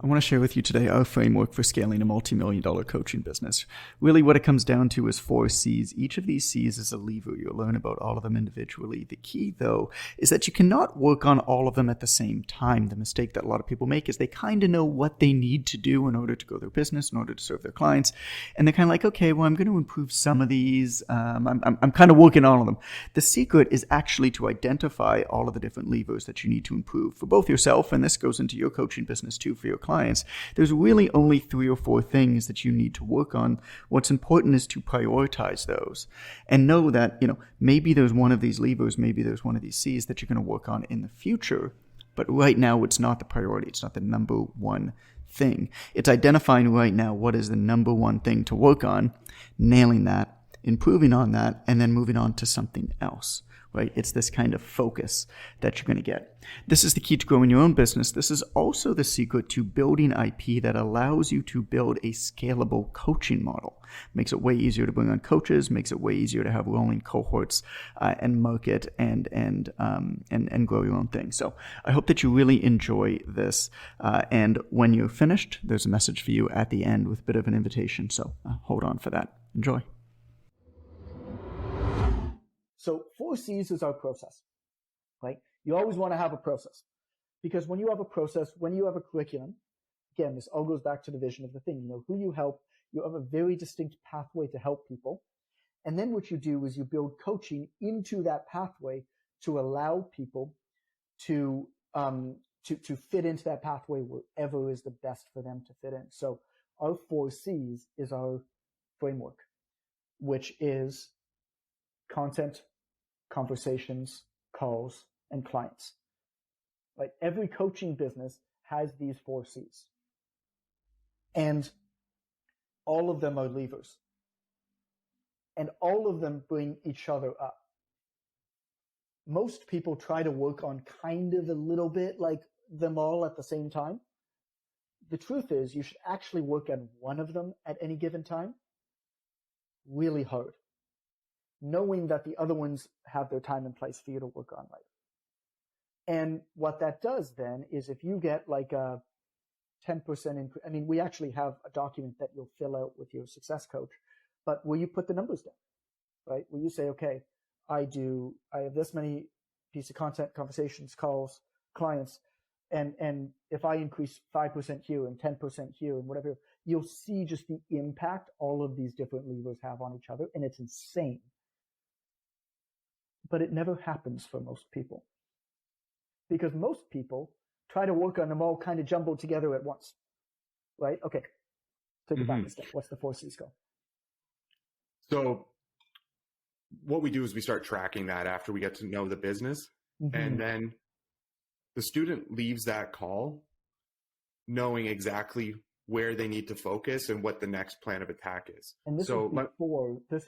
I want to share with you today our framework for scaling a multi-million-dollar coaching business. Really what it comes down to is 4 C's. Each of these C's is a lever. You'll learn about all of them individually. The key, though, is that you cannot work on all of them at the same time. The mistake that a lot of people make is they kind of know what they need to do in order to grow their business, in order to serve their clients. And they're kind of like, okay, well, I'm going to improve some of these. I'm kind of working on all of them. The secret is actually to identify all of the different levers that you need to improve for both yourself, and this goes into your coaching business too for your clients. There's really only 3 or 4 things that you need to work on. What's important is to prioritize those and know that, maybe there's one of these levers, maybe there's one of these C's that you're going to work on in the future. But right now, it's not the priority. It's not the number one thing. It's identifying right now what is the number one thing to work on, nailing that, improving on that, and then moving on to something else. Right? It's this kind of focus that you're going to get. This is the key to growing your own business. This is also the secret to building IP that allows you to build a scalable coaching model. Makes it way easier to bring on coaches, makes it way easier to have rolling cohorts and market and grow your own thing. So I hope that you really enjoy this. And when you're finished, there's a message for you at the end with a bit of an invitation. So hold on for that. Enjoy. So 4 C's is our process, right? You always want to have a process because when you have a process, when you have a curriculum, again, this all goes back to the vision of the thing. You know who you help. You have a very distinct pathway to help people. And then what you do is you build coaching into that pathway to allow people to fit into that pathway wherever is the best for them to fit in. So our 4 C's is our framework, which is content, conversations, calls, and clients. Like every coaching business has these 4 C's. And all of them are levers. And all of them bring each other up. Most people try to work on kind of a little bit like them all at the same time. The truth is you should actually work on one of them at any given time. Really hard. Knowing that the other ones have their time and place for you to work on later. And what that does then is if you get like a 10% we actually have a document that you'll fill out with your success coach, but where you put the numbers down, right? Where you say, okay, I have this many pieces of content, conversations, calls, clients, and if I increase 5% here and 10% here and whatever, you'll see just the impact all of these different levers have on each other, and it's insane. But it never happens for most people because most people try to work on them all kind of jumbled together at once, right? Okay, take it back a step. What's the 4 C's go? So what we do is we start tracking that after we get to know the business. And then the student leaves that call knowing exactly where they need to focus and what the next plan of attack is. And this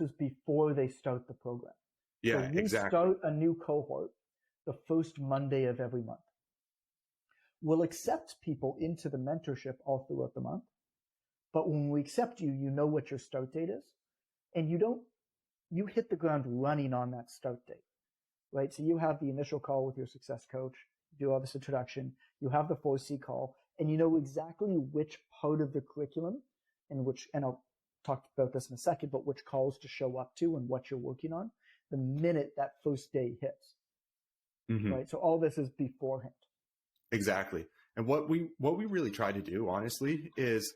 is before they start the program. Yeah, so we exactly. Start a new cohort the first Monday of every month. We'll accept people into the mentorship all throughout the month. But when we accept you, you know what your start date is. And you hit the ground running on that start date, right? So you have the initial call with your success coach, you do all this introduction, you have the 4C call, and you know exactly which part of the curriculum and I'll talk about this in a second, but which calls to show up to and what you're working on the minute that first day hits, right? So all this is beforehand. Exactly. And what we really try to do, honestly, is,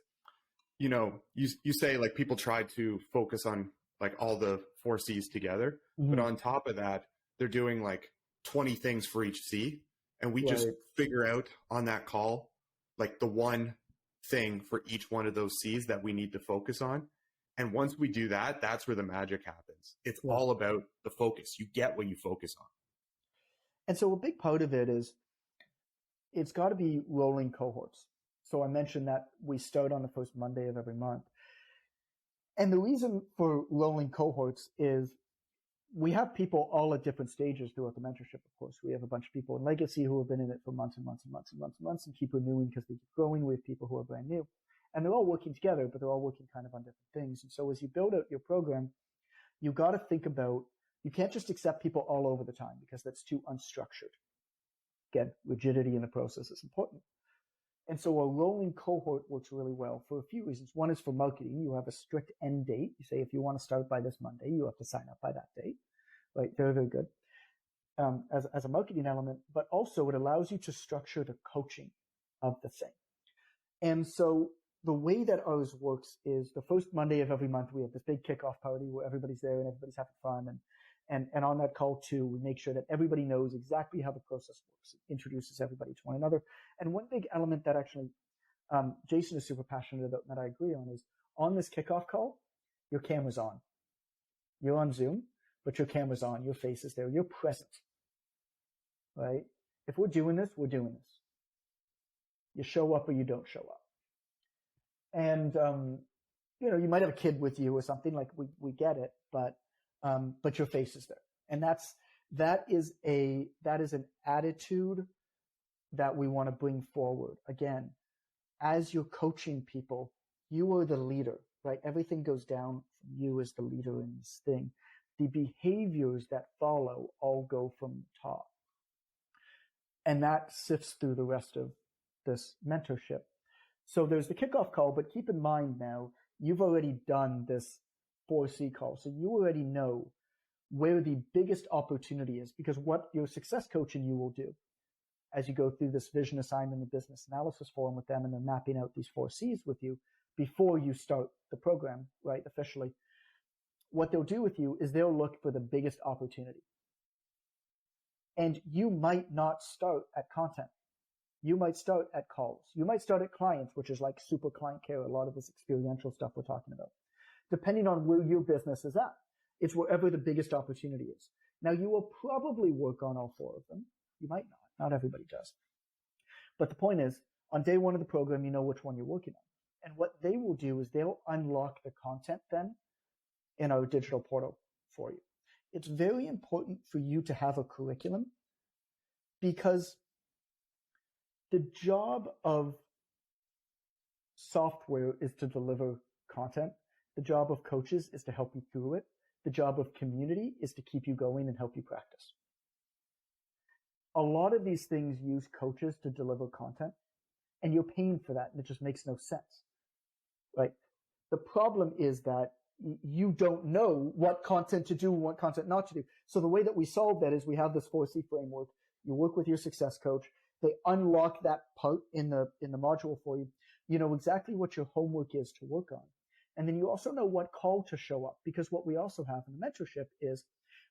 you say like people try to focus on like all the 4 C's together, but on top of that, they're doing like 20 things for each C. And we just figure out on that call, like the one thing for each one of those C's that we need to focus on. And once we do that, that's where the magic happens. It's all about the focus. You get what you focus on. And so a big part of it is it's got to be rolling cohorts. So I mentioned that we start on the first Monday of every month. And the reason for rolling cohorts is we have people all at different stages throughout the mentorship, of course. We have a bunch of people in legacy who have been in it for months and months and months and months and months and keep renewing because they keep growing. We have people who are brand new. And they're all working together, but they're all working kind of on different things. And so as you build out your program, you got to think about, you can't just accept people all over the time because that's too unstructured. Again, rigidity in the process is important. And so a rolling cohort works really well for a few reasons. One is for marketing. You have a strict end date. You say, if you want to start by this Monday, you have to sign up by that date. Right? Very, very good. As a marketing element, but also it allows you to structure the coaching of the thing. And so the way that ours works is the first Monday of every month, we have this big kickoff party where everybody's there and everybody's having fun. And on that call too, we make sure that everybody knows exactly how the process works. It introduces everybody to one another. And one big element that actually Jason is super passionate about and that I agree on is on this kickoff call, your camera's on. You're on Zoom, but your camera's on, your face is there, you're present. Right? If we're doing this, we're doing this. You show up or you don't show up. And, you might have a kid with you or something, like we get it, but your face is there. And that is an attitude that we want to bring forward. Again, as you're coaching people, you are the leader, right? Everything goes down from you as the leader in this thing. The behaviors that follow all go from the top. And that sifts through the rest of this mentorship. So there's the kickoff call, but keep in mind now, you've already done this 4C call. So you already know where the biggest opportunity is, because what your success coach and you will do as you go through this vision assignment and business analysis forum with them, and they're mapping out these 4Cs with you before you start the program, right, officially. What they'll do with you is they'll look for the biggest opportunity. And you might not start at content. You might start at calls. You might start at clients, which is like super client care, a lot of this experiential stuff we're talking about. Depending on where your business is at, it's wherever the biggest opportunity is. Now, you will probably work on all 4 of them. You might not. Not everybody does. But the point is, on day 1 of the program, you know which one you're working on. And what they will do is they'll unlock the content then in our digital portal for you. It's very important for you to have a curriculum, because the job of software is to deliver content. The job of coaches is to help you through it. The job of community is to keep you going and help you practice. A lot of these things use coaches to deliver content, and you're paying for that, and it just makes no sense, right? The problem is that you don't know what content to do and what content not to do. So the way that we solve that is we have this 4C framework. You work with your success coach. They unlock that part in the module for you. You know exactly what your homework is to work on. And then you also know what call to show up, because what we also have in the mentorship is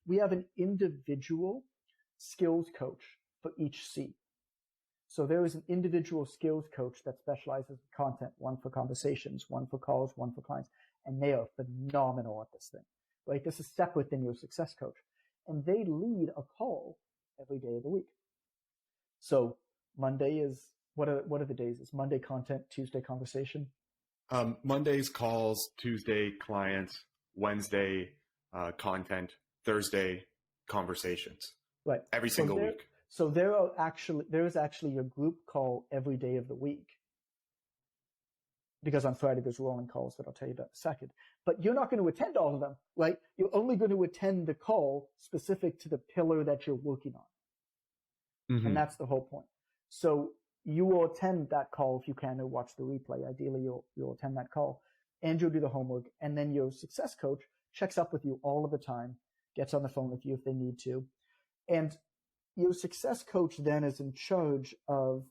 we have an individual skills coach for each C. So there is an individual skills coach that specializes in content, one for conversations, one for calls, one for clients. And they are phenomenal at this thing, right? This is separate than your success coach. And they lead a call every day of the week. So Monday is, what are the days? It's Monday content, Tuesday conversation. Monday's calls, Tuesday clients, Wednesday content, Thursday conversations. Right. Every single week. So there is actually a group call every day of the week. Because on Friday there's rolling calls that I'll tell you about in a second. But you're not going to attend all of them, right? You're only going to attend the call specific to the pillar that you're working on. Mm-hmm. And that's the whole point. So you will attend that call if you can, or watch the replay. Ideally, you'll attend that call, and you'll do the homework. And then your success coach checks up with you all of the time, gets on the phone with you if they need to. And your success coach then is in charge of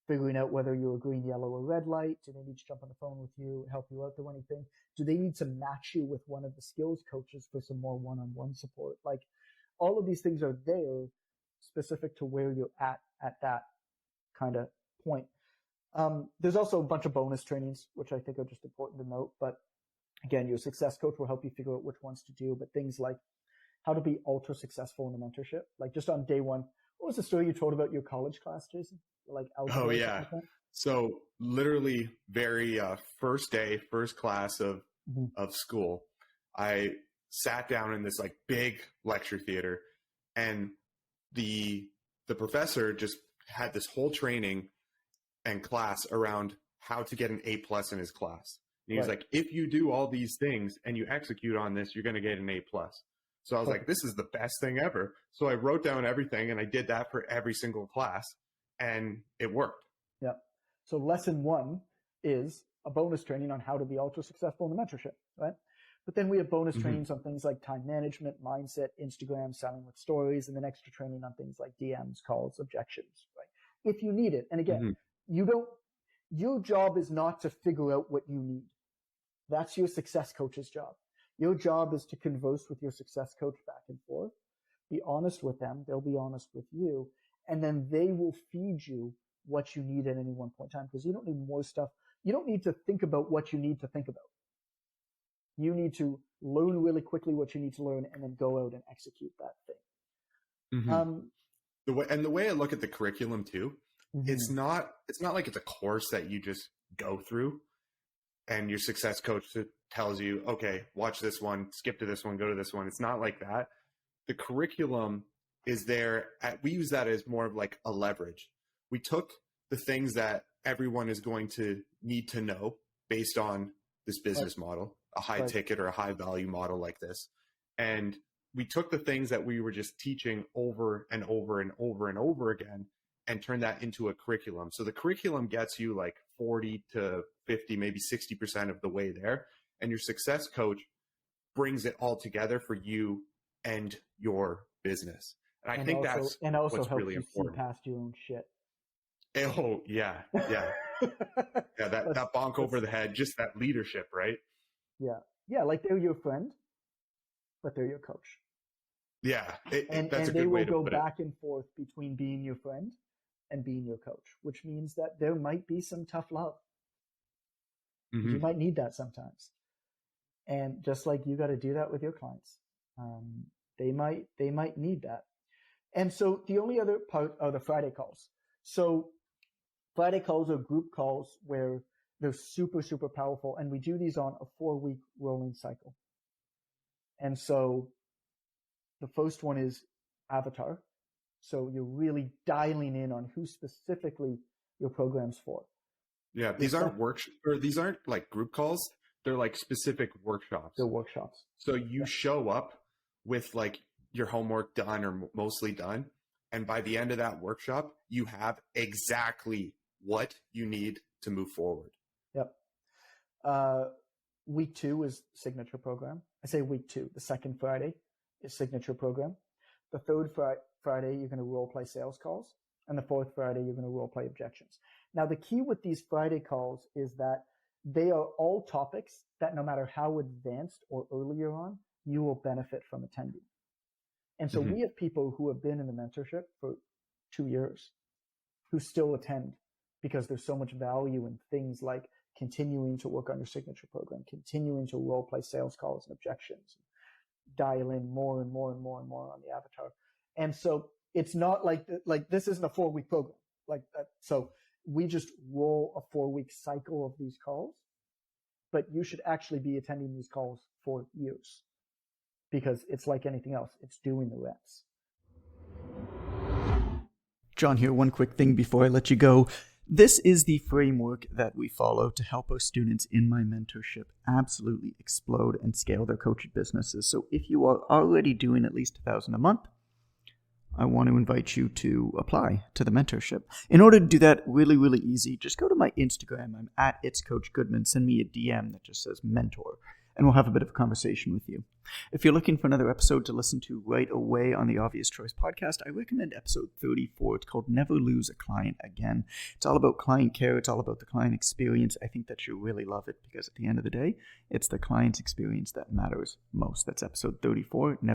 figuring out whether you're a green, yellow, or red light. Do they need to jump on the phone with you, help you out through anything? Do they need to match you with one of the skills coaches for some more one-on-one support? Like, all of these things are there specific to where you're at that kind of point. There's also a bunch of bonus trainings, which I think are just important to note. But again, your success coach will help you figure out which ones to do. But things like how to be ultra successful in the mentorship. Like just on day 1, what was the story you told about your college class, Jason? Like oh yeah. So literally very first day, first class of school, I sat down in this like big lecture theater, and the professor just had this whole training and class around how to get an A+ in his class. And he was like, if you do all these things and you execute on this, you're going to get an A+. So I was like, this is the best thing ever. So I wrote down everything and I did that for every single class, and it worked. Yeah. So lesson 1 is a bonus training on how to be ultra successful in the mentorship, right? But then we have bonus trainings on things like time management, mindset, Instagram, selling with stories, and then extra training on things like DMs, calls, objections, right? If you need it. And again, your job is not to figure out what you need. That's your success coach's job. Your job is to converse with your success coach back and forth, be honest with them. They'll be honest with you. And then they will feed you what you need at any one point in time, because you don't need more stuff. You don't need to think about what you need to think about. You need to learn really quickly what you need to learn and then go out and execute that thing. The way I look at the curriculum too, it's not like it's a course that you just go through and your success coach tells you, okay, watch this one, skip to this one, go to this one. It's not like that. The curriculum is there. We use that as more of like a leverage. We took the things that everyone is going to need to know based on this business model, a high ticket or a high value model like this. And we took the things that we were just teaching over and over and over and over again and turned that into a curriculum. So the curriculum gets you like 40 to 50, maybe 60% of the way there. And your success coach brings it all together for you and your business. And I think that's what's really important. See past your own shit. Oh yeah. That bonk over the head, just that leadership, right? Yeah. Like they're your friend, but they're your coach. Yeah, and that's a they good way will to go put back and forth between being your friend and being your coach, which means that there might be some tough love. You might need that sometimes, and just like you got to do that with your clients, they might need that. And so the only other part are the Friday calls. So Friday calls are group calls where they're super, super powerful. And we do these on a 4-week rolling cycle. And so the first one is avatar. So you're really dialing in on who specifically your program's for. Yeah, these aren't these aren't like group calls. They're like specific workshops. They're workshops. So you show up with like your homework done or mostly done. And by the end of that workshop, you have exactly what you need to move forward. Yep. Week 2 is signature program. I say week 2. The second Friday is signature program. The third Friday, you're going to role play sales calls. And the fourth Friday, you're going to role play objections. Now, the key with these Friday calls is that they are all topics that no matter how advanced or early you're on, you will benefit from attending. And so we have people who have been in the mentorship for 2 years who still attend because there's so much value in things like continuing to work on your signature program, continuing to role play sales calls and objections, dial in more and more and more and more on the avatar. And so it's not like this isn't a 4-week program like that. So we just roll a 4-week cycle of these calls, but you should actually be attending these calls for years because it's like anything else. It's doing the reps. John here, one quick thing before I let you go. This is the framework that we follow to help our students in my mentorship absolutely explode and scale their coaching businesses. So if you are already doing at least $1,000 a month, I want to invite you to apply to the mentorship. In order to do that, really, really easy, just go to my Instagram. I'm at It's Coach Goodman. Send me a DM that just says mentor, and we'll have a bit of a conversation with you. If you're looking for another episode to listen to right away on the Obvious Choice podcast, I recommend episode 34. It's called Never Lose a Client Again. It's all about client care. It's all about the client experience. I think that you'll really love it because at the end of the day, it's the client's experience that matters most. That's episode 34. Never